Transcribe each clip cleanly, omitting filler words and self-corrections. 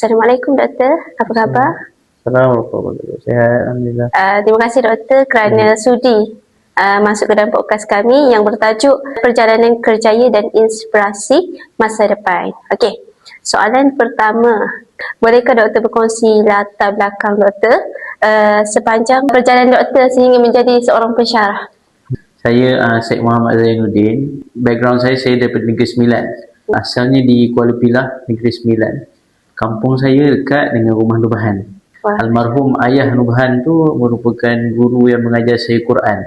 Assalamualaikum doktor, apa khabar? Assalamualaikum. Sihat, Alhamdulillah. Terima kasih doktor kerana sudi masuk ke dalam podcast kami yang bertajuk Perjalanan Kerjaya dan Inspirasi Masa Depan. Okey, soalan pertama, bolehkah doktor berkongsi latar belakang doktor sepanjang perjalanan doktor sehingga menjadi seorang pensyarah? Saya Syed Muhammad Zainuddin. Background saya daripada Negeri Sembilan. Asalnya di Kuala Pilah, Negeri Sembilan. Kampung saya dekat dengan rumah Nubahan. Wah. Almarhum ayah Nubahan tu merupakan guru yang mengajar saya Quran.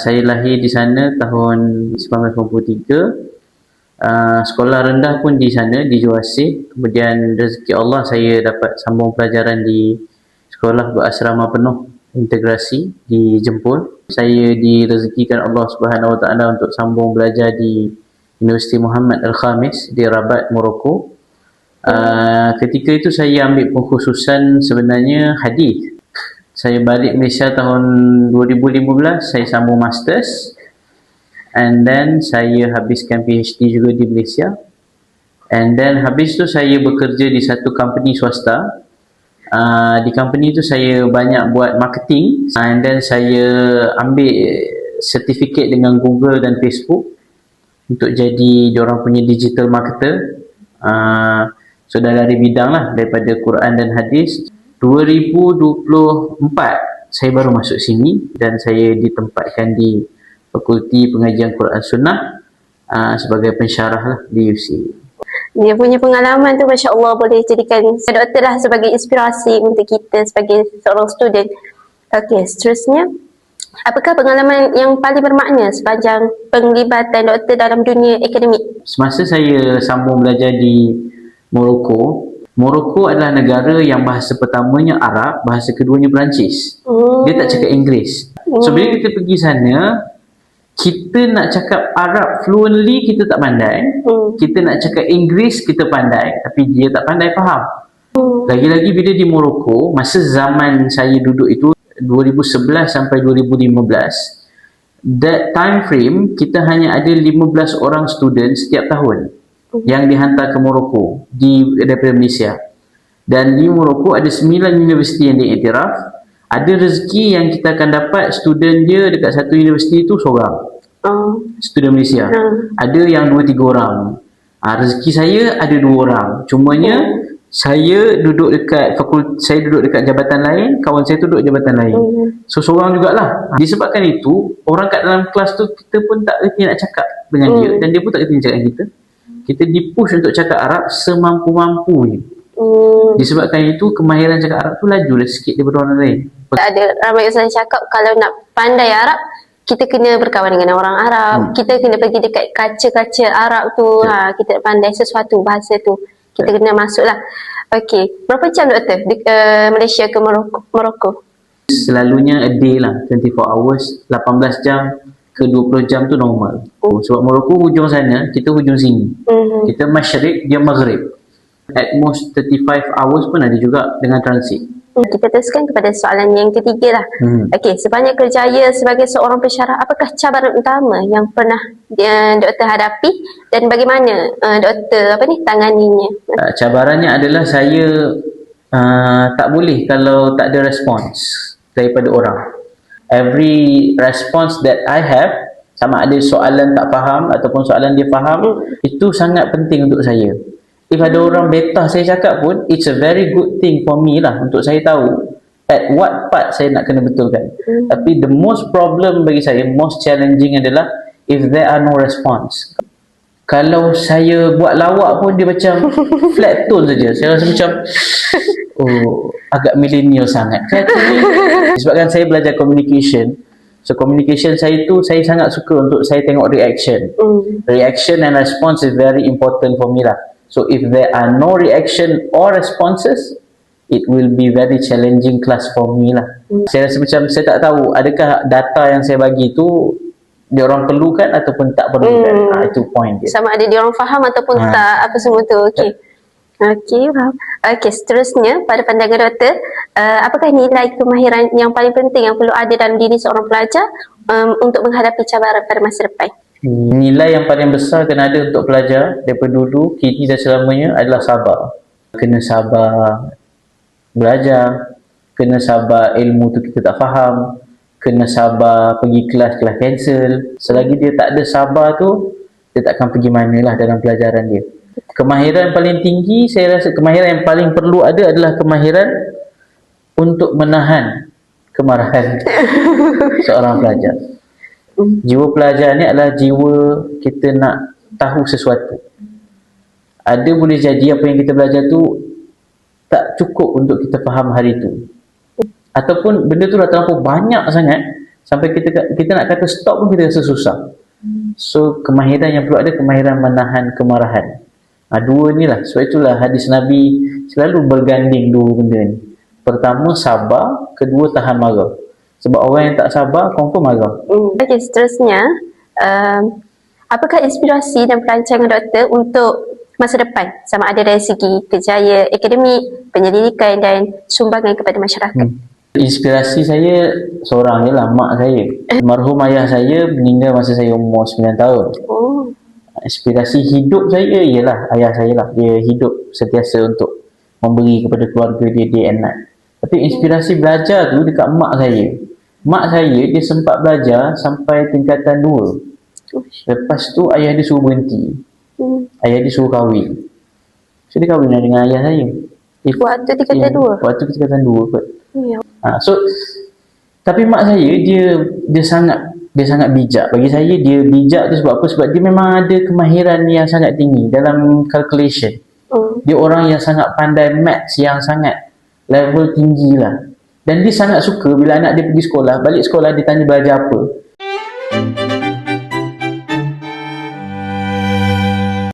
Saya lahir di sana tahun 1993. Sekolah rendah pun di sana, di Juasih. Kemudian rezeki Allah saya dapat sambung pelajaran di sekolah berasrama penuh integrasi di Jempol. Saya direzekikan Allah Subhanahu Wa Taala untuk sambung belajar di Universiti Muhammad Al-Khamis di Rabat, Morocco. Ketika itu saya ambil pengkhususan sebenarnya hadis. Saya balik Malaysia tahun 2015, saya sambung masters, and then saya habiskan PhD juga di Malaysia, and then habis tu saya bekerja di satu company swasta. Di company tu saya banyak buat marketing, and then saya ambil sertifikat dengan Google dan Facebook untuk jadi diorang punya digital marketer. So dari bidang lah, daripada Quran dan hadis. 2024 saya baru masuk sini dan saya ditempatkan di Fakulti Pengajian Quran Sunnah sebagai pensyarah lah di UC. Dia punya pengalaman tu Masya Allah boleh jadikan doktor lah sebagai inspirasi untuk kita sebagai seorang student. Okey, seterusnya, apakah pengalaman yang paling bermakna sepanjang penglibatan doktor dalam dunia akademik? Semasa saya sambung belajar di Morocco adalah negara yang bahasa pertamanya Arab, bahasa keduanya Perancis. Dia tak cakap Inggeris. So bila kita pergi sana, kita nak cakap Arab fluently kita tak pandai. Kita nak cakap Inggeris kita pandai, tapi dia tak pandai faham. Lagi-lagi bila di Morocco, masa zaman saya duduk itu 2011 sampai 2015, that time frame kita hanya ada 15 orang student setiap tahun yang dihantar ke Morocco daripada Malaysia. Dan di Morocco ada 9 universiti yang diiktiraf. Ada rezeki yang kita akan dapat student dia dekat satu universiti itu seorang. Student Malaysia. Ada yang 2-3 orang. Rezeki saya ada 2 orang. Cumanya saya duduk dekat jabatan lain, kawan saya duduk jabatan lain. So seorang jugalah. Disebabkan itu, orang kat dalam kelas tu kita pun tak kerti nak cakap dengan dia, dan dia pun tak kerti nak cakap dengan kita. Kita dipush untuk cakap Arab semampu-mampunya. Disebabkan itu, kemahiran cakap Arab tu laju lah sikit daripada orang lain. Ada ramai ustaz cakap kalau nak pandai Arab, kita kena berkawan dengan orang Arab, kita kena pergi dekat kaca-kaca Arab tu, kita nak pandai sesuatu bahasa tu, kita kena masuk lah. Okey, berapa jam doktor di Malaysia ke Morocco? Selalunya a day lah, 24 hours, 18 jam ke 20 jam tu normal. Sebab Morocco hujung sana, kita hujung sini. Kita masyriq, dia maghrib. At most 35 hours pun ada juga dengan transit. Kita teruskan kepada soalan yang ketiga lah. Okey, sebanyak kerjaya sebagai seorang pensyarah, apakah cabaran utama yang pernah doktor hadapi dan bagaimana doktor tanganinya? Cabarannya adalah saya tak boleh kalau tak ada respons daripada orang. Every response that I have, sama ada soalan tak faham ataupun soalan dia faham, itu sangat penting untuk saya. If ada orang beta saya cakap pun, it's a very good thing for me lah, untuk saya tahu at what part saya nak kena betulkan. Tapi the most problem bagi saya, most challenging adalah if there are no response. Kalau saya buat lawak pun dia macam flat tone saja. Saya rasa macam agak millennial sangat. Sebabkan saya belajar communication. So communication saya tu, saya sangat suka untuk saya tengok reaction. Reaction and response is very important for me lah. So if there are no reaction or responses, it will be very challenging class for me lah. Saya rasa macam saya tak tahu adakah data yang saya bagi tu dia orang perlukan ataupun tak perlukan. Itu point dia. Sama ada dia orang faham ataupun tak, apa semua tu. Okey. Okey, faham. Okey, seterusnya pada pandangan doktor, apakah nilai kemahiran yang paling penting yang perlu ada dalam diri seorang pelajar untuk menghadapi cabaran pada masa depan? Nilai yang paling besar kena ada untuk pelajar daripada dulu, kini dan selamanya adalah sabar. kena sabar belajar, kena sabar ilmu tu kita tak faham, kena sabar pergi kelas cancel. Selagi dia tak ada sabar tu, dia takkan pergi manalah dalam pelajaran dia. Kemahiran paling tinggi, saya rasa kemahiran yang paling perlu ada adalah kemahiran untuk menahan kemarahan seorang pelajar. Jiwa pelajar ni adalah jiwa kita nak tahu sesuatu. Ada boleh jadi apa yang kita belajar tu tak cukup untuk kita faham hari tu, ataupun benda tu dah terlalu banyak sangat sampai kita nak kata stop pun kita rasa susah. So kemahiran yang perlu ada, kemahiran menahan kemarahan. Dua ni lah. Sebab itulah hadis Nabi selalu berganding dua benda ni. Pertama sabar, kedua tahan marah. Sebab orang yang tak sabar confirm marah. Okey, seterusnya, apakah inspirasi dan perancangan doktor untuk masa depan, sama ada dari segi kerjaya akademik, penyelidikan dan sumbangan kepada masyarakat? Inspirasi saya seorang je lah, mak saya. Almarhum ayah saya meninggal masa saya umur 9 tahun. Inspirasi hidup saya ialah ayah saya lah. Dia hidup sentiasa untuk memberi kepada keluarga dia day and night. Tapi inspirasi belajar tu dekat mak saya. Mak saya dia sempat belajar sampai tingkatan 2. Lepas tu ayah dia suruh berhenti. Ayah dia suruh kahwin. So dia kahwin dengan ayah saya. Waktu tingkatan 2? Waktu tingkatan 2 kot. Ya. So tapi mak saya dia sangat bijak. Bagi saya dia bijak tu sebab apa? Sebab dia memang ada kemahiran yang sangat tinggi dalam calculation. Dia orang yang sangat pandai maths yang sangat level tinggi lah. Dan dia sangat suka bila anak dia pergi sekolah, balik sekolah dia tanya belajar apa.